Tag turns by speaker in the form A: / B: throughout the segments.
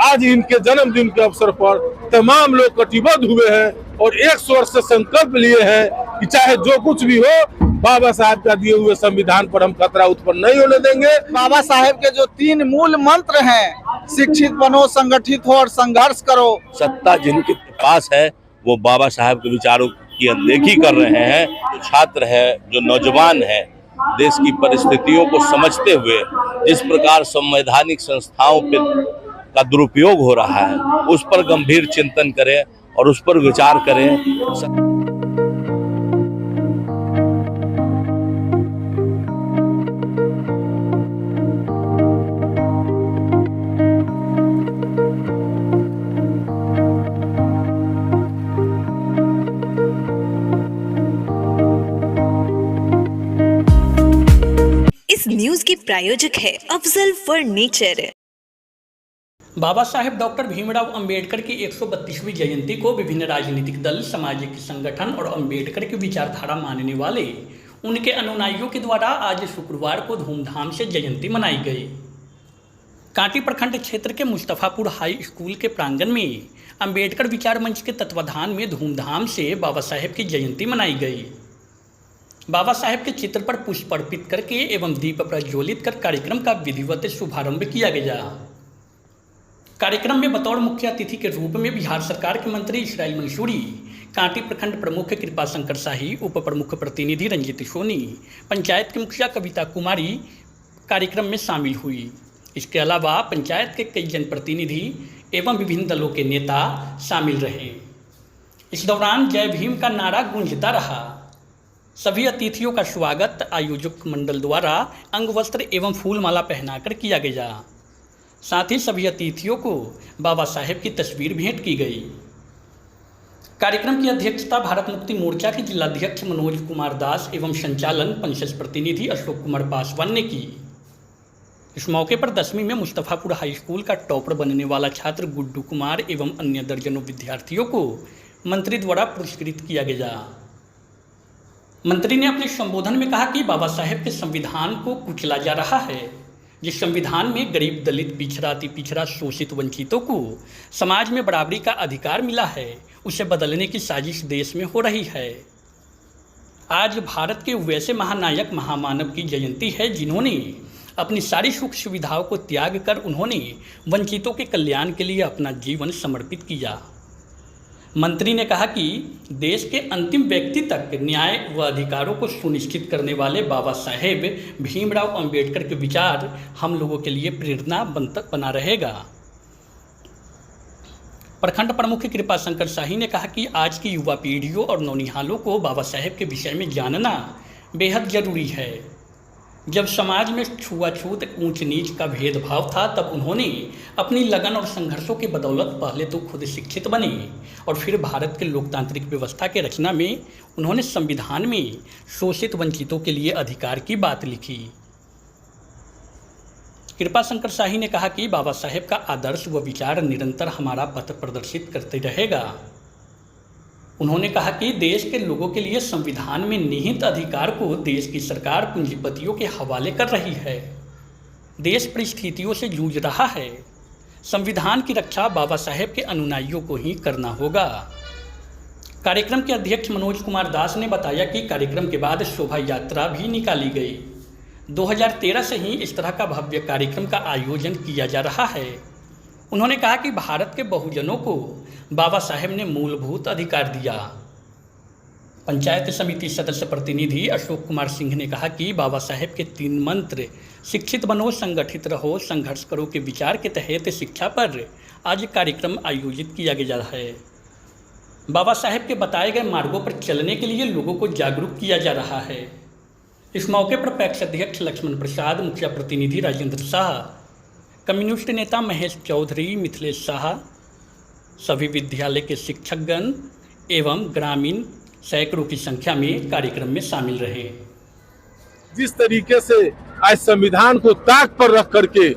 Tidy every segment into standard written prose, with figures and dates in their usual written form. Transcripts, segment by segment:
A: आज इनके जन्मदिन के अवसर पर तमाम लोग कटिबद्ध हुए हैं और एक स्वर से संकल्प लिए हैं कि चाहे जो कुछ भी हो, बाबा साहब का दिए हुए संविधान पर हम खतरा उत्पन्न नहीं होने देंगे।
B: बाबा साहेब के जो 3 मूल मंत्र हैं, शिक्षित बनो, संगठित हो और संघर्ष करो।
C: सत्ता जिनके पास है वो बाबा साहब के विचारों की अनदेखी कर रहे हैं। जो छात्र है, जो नौजवान है, देश की परिस्थितियों को समझते हुए जिस प्रकार संवैधानिक संस्थाओं का दुरुपयोग हो रहा है, उस पर गंभीर चिंतन करें और उस पर विचार करें।
D: इस न्यूज की प्रायोजक है अफजल फर्नीचर।
E: बाबा साहेब डॉक्टर भीमराव अंबेडकर की 132वीं जयंती को विभिन्न राजनीतिक दल, सामाजिक संगठन और अंबेडकर की विचारधारा मानने वाले उनके अनुयायियों के द्वारा आज शुक्रवार को धूमधाम से जयंती मनाई गई। कांटी प्रखंड क्षेत्र के मुस्तफापुर हाई स्कूल के प्रांगण में अंबेडकर विचार मंच के तत्वाधान में धूमधाम से बाबा साहेब की जयंती मनाई गई। बाबा साहेब के चित्र पर पुष्प अर्पित करके एवं दीप प्रज्वलित कर कार्यक्रम का विधिवत शुभारंभ किया गया। कार्यक्रम में बतौर मुख्य अतिथि के रूप में बिहार सरकार के मंत्री इसराइल मंसूरी, कांटी प्रखंड प्रमुख कृपा शंकर शाही, उप प्रमुख प्रतिनिधि रंजित सोनी, पंचायत की मुखिया कविता कुमारी कार्यक्रम में शामिल हुई। इसके अलावा पंचायत के कई जनप्रतिनिधि एवं विभिन्न दलों के नेता शामिल रहे। इस दौरान जय भीम का नारा गूंजता रहा। सभी अतिथियों का स्वागत आयोजक मंडल द्वारा अंग वस्त्र एवं फूलमाला पहनाकर किया गया। साथ ही सभी अतिथियों को बाबा साहेब की तस्वीर भेंट की गई। कार्यक्रम की अध्यक्षता भारत मुक्ति मोर्चा के जिलाध्यक्ष मनोज कुमार दास एवं संचालन पंचायत प्रतिनिधि अशोक कुमार पासवान ने की। इस मौके पर 10वीं में मुस्तफापुर हाई स्कूल का टॉपर बनने वाला छात्र गुड्डू कुमार एवं अन्य दर्जनों विद्यार्थियों को मंत्री द्वारा पुरस्कृत किया गया। मंत्री ने अपने संबोधन में कहा कि बाबा साहेब के संविधान को कुचला जा रहा है। जिस संविधान में गरीब, दलित, पिछड़ा, अति पिछड़ा, शोषित, वंचितों को समाज में बराबरी का अधिकार मिला है, उसे बदलने की साजिश देश में हो रही है। आज भारत के वैसे महानायक, महामानव की जयंती है जिन्होंने अपनी सारी सुख सुविधाओं को त्याग कर उन्होंने वंचितों के कल्याण के लिए अपना जीवन समर्पित किया। मंत्री ने कहा कि देश के अंतिम व्यक्ति तक न्याय व अधिकारों को सुनिश्चित करने वाले बाबा साहेब भीमराव अंबेडकर के विचार हम लोगों के लिए प्रेरणा बना रहेगा। प्रखंड प्रमुख कृपा शंकर शाही ने कहा कि आज की युवा पीढ़ियों और नौनिहालों को बाबा साहेब के विषय में जानना बेहद जरूरी है। जब समाज में छुआछूत, ऊंच नीच का भेदभाव था, तब उन्होंने अपनी लगन और संघर्षों की बदौलत पहले तो खुद शिक्षित बने और फिर भारत के लोकतांत्रिक व्यवस्था के रचना में उन्होंने संविधान में शोषित वंचितों के लिए अधिकार की बात लिखी। कृपा शंकर शाही ने कहा कि बाबा साहेब का आदर्श व विचार निरंतर हमारा पथ प्रदर्शित करते रहेगा। उन्होंने कहा कि देश के लोगों के लिए संविधान में निहित अधिकार को देश की सरकार पूंजीपतियों के हवाले कर रही है। देश परिस्थितियों से जूझ रहा है। संविधान की रक्षा बाबा साहेब के अनुयायियों को ही करना होगा। कार्यक्रम के अध्यक्ष मनोज कुमार दास ने बताया कि कार्यक्रम के बाद शोभा यात्रा भी निकाली गई। 2013 से ही इस तरह का भव्य कार्यक्रम का आयोजन किया जा रहा है। उन्होंने कहा कि भारत के बहुजनों को बाबा साहेब ने मूलभूत अधिकार दिया। पंचायत समिति सदस्य प्रतिनिधि अशोक कुमार सिंह ने कहा कि बाबा साहेब के 3 मंत्र शिक्षित बनो, संगठित रहो, संघर्ष करो के विचार के तहत शिक्षा पर आज कार्यक्रम आयोजित किया गया है। बाबा साहेब के बताए गए मार्गों पर चलने के लिए लोगों को जागरूक किया जा रहा है। इस मौके पर पैक्स अध्यक्ष लक्ष्मण प्रसाद, मुखिया प्रतिनिधि राजेंद्र शाह, कम्युनिस्ट नेता महेश चौधरी, मिथिलेश शाह, सभी विद्यालय के शिक्षकगण एवं ग्रामीण सैकड़ों की संख्या में कार्यक्रम में शामिल रहे।
A: जिस तरीके से आज संविधान को ताक पर रख करके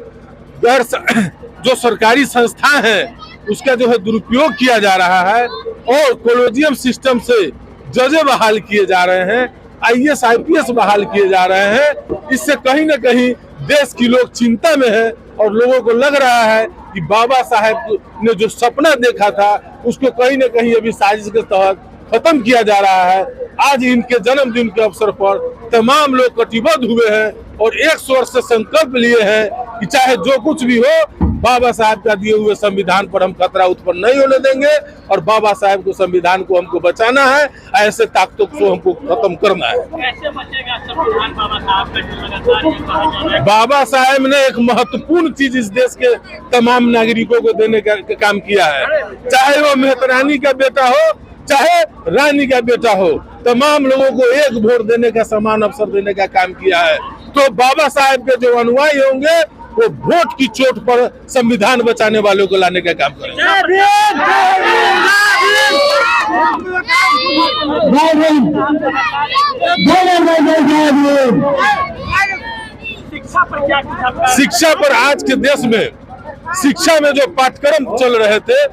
A: जो सरकारी संस्था है उसका जो है दुरुपयोग किया जा रहा है और कॉलेजियम सिस्टम से जजें बहाल किए जा रहे हैं, IAS IPS बहाल किए जा रहे हैं, इससे कहीं न कहीं देश की लोग चिंता में है और लोगों को लग रहा है कि बाबा साहेब ने जो सपना देखा था उसको कहीं न कहीं अभी साजिश के तहत खत्म किया जा रहा है। आज इनके जन्मदिन के अवसर पर तमाम लोग कटिबद्ध हुए हैं और एक स्वर से संकल्प लिए हैं कि चाहे जो कुछ भी हो, बाबा साहब का दिए हुए संविधान पर हम खतरा उत्पन्न नहीं होने देंगे और बाबा साहब को, संविधान को हमको बचाना है, ऐसे ताकतों को हमको खत्म करना है।
E: कैसे बचेगा संविधान बाबा साहब का, जो लगातार ये कहा जा रहा है?
A: बाबा साहब ने एक महत्वपूर्ण चीज इस देश के तमाम नागरिकों को देने का काम किया है। चाहे वो मेहतरानी का बेटा हो, चाहे रानी का बेटा हो, तमाम लोगों को एक वोट देने का समान अवसर देने का काम किया है। तो बाबा साहब के जो अनुयायी होंगे वो वोट की चोट पर संविधान बचाने वालों को लाने का काम करेंगे।
E: शिक्षा पर क्या
A: शिक्षा पर आज के देश में शिक्षा में जो पाठ्यक्रम चल रहे थे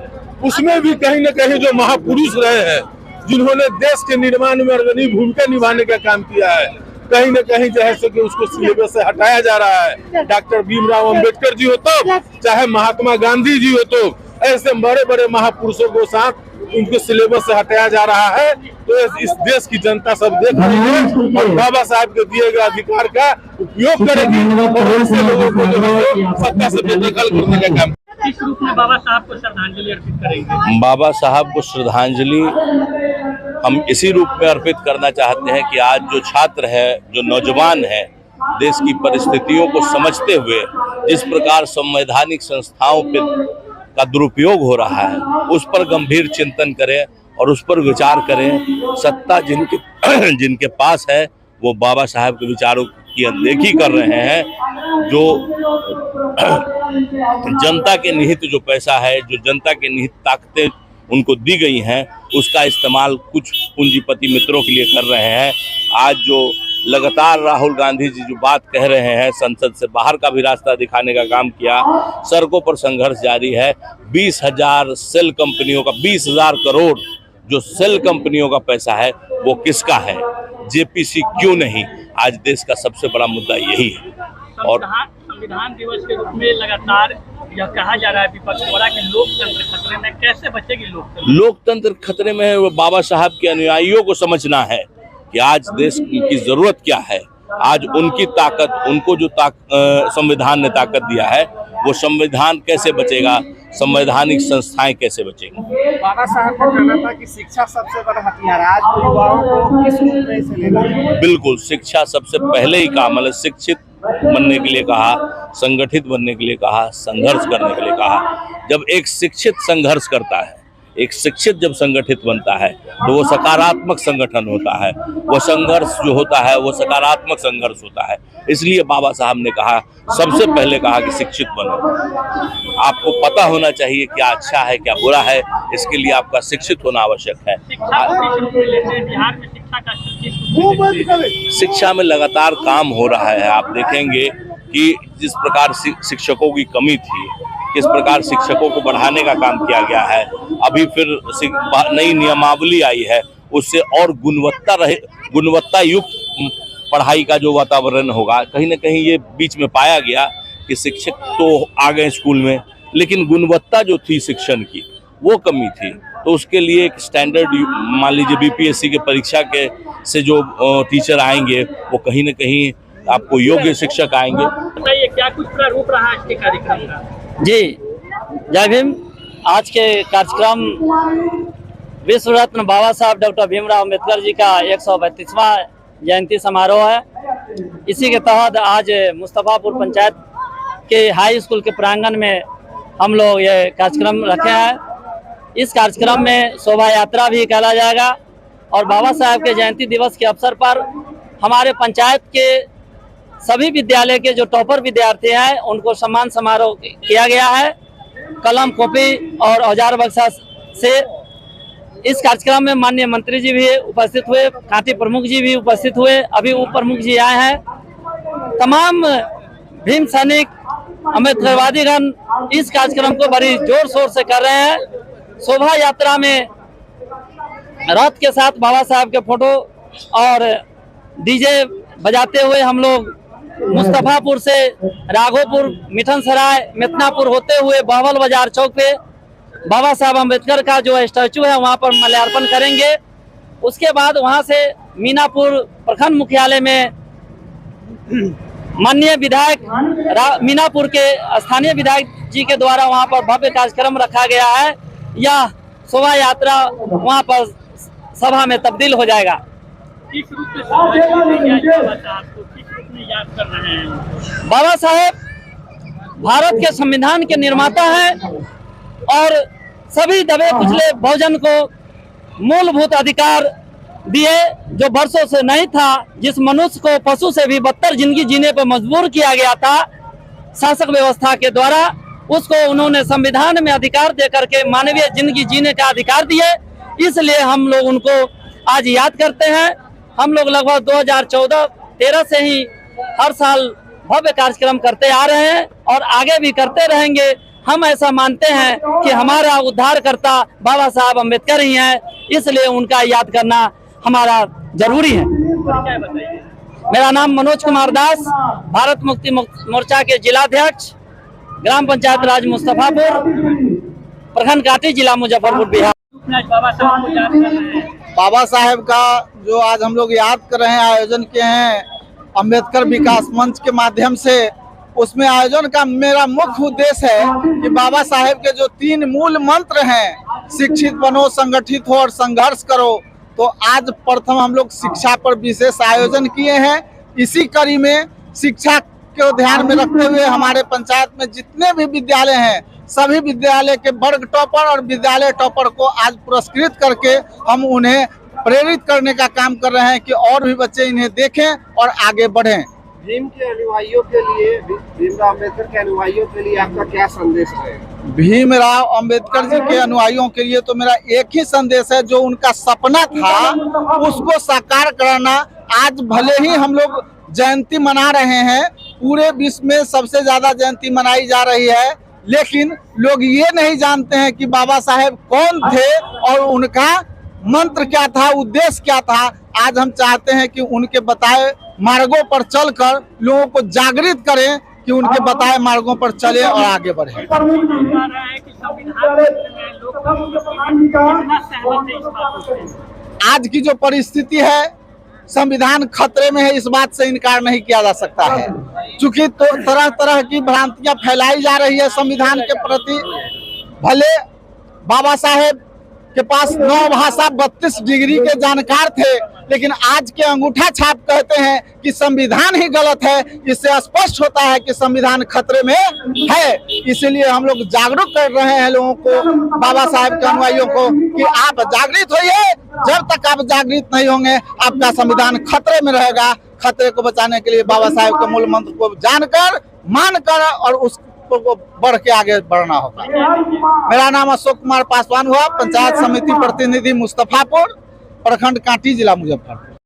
A: उसमें भी कहीं न कहीं जो महापुरुष रहे हैं, जिन्होंने देश के निर्माण में अग्रणी भूमिका निभाने का काम किया है, कहीं न कहीं जैसे कि उसको सिलेबस से हटाया जा रहा है। डॉक्टर भीमराव अंबेडकर जी हो तो, चाहे महात्मा गांधी जी हो तो, ऐसे बड़े बड़े महापुरुषों को साथ उनको सिलेबस से हटाया जा रहा है। तो इस देश की जनता सब देख रही है और बाबा साहब के दिए गए अधिकार का उपयोग करेगी और ऐसे लोगों को जो है सत्ता से बेदखल करने का काम।
E: किस रूप में बाबा साहब को श्रद्धांजलि अर्पित करेंगे?
C: बाबा साहब को श्रद्धांजलि हम इसी रूप में अर्पित करना चाहते हैं कि आज जो छात्र है, जो नौजवान है, देश की परिस्थितियों को समझते हुए जिस प्रकार संवैधानिक संस्थाओं का दुरुपयोग हो रहा है, उस पर गंभीर चिंतन करें और उस पर विचार करें। सत्ता जिनके पास है वो बाबा साहब के विचारों की अनदेखी कर रहे हैं। जो जनता के निहित जो पैसा है, जो जनता के निहित ताकतें उनको दी गई हैं, उसका इस्तेमाल कुछ पूंजीपति मित्रों के लिए कर रहे हैं। आज जो लगातार राहुल गांधी जी जो बात कह रहे हैं, संसद से बाहर का भी रास्ता दिखाने का काम किया, सड़कों पर संघर्ष जारी है। 20,000 सेल कंपनियों का 20,000 करोड़ जो सेल कंपनियों का पैसा है वो किसका है? जेपीसी क्यों नहीं? आज देश का सबसे बड़ा मुद्दा यही है। और
E: संविधान दिवस के रूप में लगातार यह कहा जा रहा है विपक्ष द्वारा कि लोकतंत्र खतरे में, कैसे बचेगी लोकतंत्र?
C: लोकतंत्र खतरे में है। वो बाबा साहब के अनुयायियों को समझना है कि आज देश की जरूरत क्या है। आज उनकी ताकत, उनको जो संविधान ने ताकत दिया है, वो संविधान कैसे बचेगा, संवैधानिक संस्थाएं कैसे बचेंगी।
B: बाबा साहब का कहना था कि शिक्षा सबसे बड़ा हथियार है। आज युवाओं को किस रूप में इसे लेना है?
C: बिल्कुल, शिक्षा सबसे पहले ही कहा, मतलब शिक्षित बनने के लिए कहा, संगठित बनने के लिए कहा, संघर्ष करने के लिए कहा। जब एक शिक्षित संघर्ष करता है, एक शिक्षित जब संगठित बनता है तो वो सकारात्मक संगठन होता है। वो संघर्ष जो होता है वो सकारात्मक संघर्ष होता है। इसलिए बाबा साहब ने कहा, सबसे पहले कहा कि शिक्षित बनो। आपको पता होना चाहिए क्या अच्छा है क्या बुरा है, इसके लिए आपका शिक्षित होना आवश्यक है।
E: बिहार में
C: शिक्षा में लगातार काम हो रहा है। आप देखेंगे कि जिस प्रकार शिक्षकों की कमी थी, किस प्रकार शिक्षकों को बढ़ाने का काम किया गया है। अभी फिर नई नियमावली आई है, उससे और गुणवत्ता युक्त पढ़ाई का जो वातावरण होगा। कहीं ना कहीं ये बीच में पाया गया कि शिक्षक तो आ गए स्कूल में, लेकिन गुणवत्ता जो थी शिक्षण की वो कमी थी। तो उसके लिए एक स्टैंडर्ड, मान लीजिए बीपीएससी के परीक्षा के से जो टीचर आएंगे वो कहीं ना कहीं आपको योग्य शिक्षक आएंगे।
E: बताइए क्या कुछ प्रारूप रहा आज के कार्यक्रम का?
F: जी जय भीम। आज के कार्यक्रम विश्व रत्न बाबा साहब डॉक्टर भीमराव अंबेडकर जी का 132वां जयंती समारोह है। इसी के तहत आज मुस्तफापुर पंचायत के हाई स्कूल के प्रांगण में हम लोग ये कार्यक्रम रखे हैं। इस कार्यक्रम में शोभा यात्रा भी निकाला जाएगा और बाबा साहब के जयंती दिवस के अवसर पर हमारे पंचायत के सभी विद्यालय के जो टॉपर विद्यार्थी हैं उनको सम्मान समारोह किया गया है, कलम, कॉपी और औजार बक्सा से। इस कार्यक्रम में माननीय मंत्री जी भी उपस्थित हुए, कांटी प्रमुख जी भी उपस्थित हुए, अभी उप प्रमुख जी आए हैं। तमाम भीम सैनिक अम्बेडकरवादीगण इस कार्यक्रम को बड़ी जोर शोर से कर रहे हैं। शोभा यात्रा में रथ के साथ बाबा साहब के फोटो और डीजे बजाते हुए हम लोग मुस्तफापुर से राघोपुर, मिठन सराय, मितनापुर होते हुए बावल बाजार चौक पे बाबा साहब अम्बेडकर का जो स्टैचू है वहाँ पर माल्यार्पण करेंगे। उसके बाद वहाँ से मीनापुर प्रखंड मुख्यालय में माननीय विधायक मीनापुर के स्थानीय विधायक जी के द्वारा वहाँ पर भव्य कार्यक्रम रखा गया है। यह शोभा यात्रा वहाँ पर सभा में तब्दील हो जाएगा।
E: किस रूप में बाबा साहब को किस रूप में याद कर रहे हैं?
F: बाबा साहेब भारत के संविधान के निर्माता हैं और सभी दबे कुचले बहुजन को मूलभूत अधिकार दिए जो वर्षों से नहीं था। जिस मनुष्य को पशु से भी बदतर जिंदगी जीने पर मजबूर किया गया था शासक व्यवस्था के द्वारा, उसको उन्होंने संविधान में अधिकार देकर के मानवीय जिंदगी जीने का अधिकार दिए। इसलिए हम लोग उनको आज याद करते हैं। हम लोग लगभग 2014-13 से ही हर साल भव्य कार्यक्रम करते आ रहे हैं और आगे भी करते रहेंगे। हम ऐसा मानते हैं कि हमारा उद्धारकर्ता बाबा साहब अम्बेडकर ही हैं, इसलिए उनका याद करना हमारा जरूरी है। मेरा नाम मनोज कुमार दास, भारत मुक्ति मोर्चा के जिलाध्यक्ष, ग्राम पंचायत राज मुस्तफापुर, प्रखंड काटी, जिला मुजफ्फरपुर, बिहार।
E: बाबा साहब को याद कर रहे हैं।
B: बाबा साहेब का जो आज हम लोग याद कर रहे हैं, आयोजन किए हैं अम्बेडकर विकास मंच के माध्यम से, उसमें आयोजन का मेरा मुख्य उद्देश्य है कि बाबा साहेब के जो 3 मूल मंत्र हैं, शिक्षित बनो, संगठित हो और संघर्ष करो, तो आज प्रथम हम लोग शिक्षा पर विशेष आयोजन किए हैं। इसी कड़ी में शिक्षा को ध्यान में रखते हुए हमारे पंचायत में जितने भी विद्यालय हैं, सभी विद्यालय के वर्ग टॉपर और विद्यालय टॉपर को आज पुरस्कृत करके हम उन्हें प्रेरित करने का काम कर रहे हैं कि और भी बच्चे इन्हें देखें और आगे बढ़ें।
G: भीम के अनुयायियों के लिए, भीमराव अम्बेडकर के अनुयायियों के लिए आपका क्या संदेश है?
B: भीमराव अम्बेडकर जी के अनुयायियों के लिए तो मेरा एक ही संदेश है, जो उनका सपना था उसको साकार कराना। आज भले ही हम लोग जयंती मना रहे हैं, पूरे विश्व में सबसे ज्यादा जयंती मनाई जा रही है, लेकिन लोग ये नहीं जानते हैं कि बाबा साहेब कौन थे और उनका मंत्र क्या था, उद्देश्य क्या था। आज हम चाहते हैं कि उनके बताए मार्गों पर चलकर लोगों को जागृत करें कि उनके बताए मार्गों पर चले और आगे बढ़े। आज की जो परिस्थिति है, संविधान खतरे में है, इस बात से इनकार नहीं किया जा सकता है। चूंकि तो तरह तरह की भ्रांतियां फैलाई जा रही है संविधान के प्रति। भले बाबा साहेब के पास 9 भाषा 32 डिग्री के जानकार थे, लेकिन आज के अंगूठा छाप कहते हैं कि संविधान ही गलत है। इससे स्पष्ट होता है कि संविधान खतरे में है। इसीलिए हम लोग जागरूक कर रहे हैं लोगों को, बाबा साहेब के अनुयायियों को, कि आप जागृत होइए। जब तक आप जागृत नहीं होंगे, आपका संविधान खतरे में रहेगा। खतरे को बचाने के लिए बाबा साहेब के मूल मंत्र को जानकर, मानकर और उसको बढ़ के आगे बढ़ना होगा। मेरा नाम अशोक कुमार पासवान हुआ, पंचायत समिति प्रतिनिधि मुस्तफापुर, प्रखंड कांटी, जिला मुजफ्फरपुर।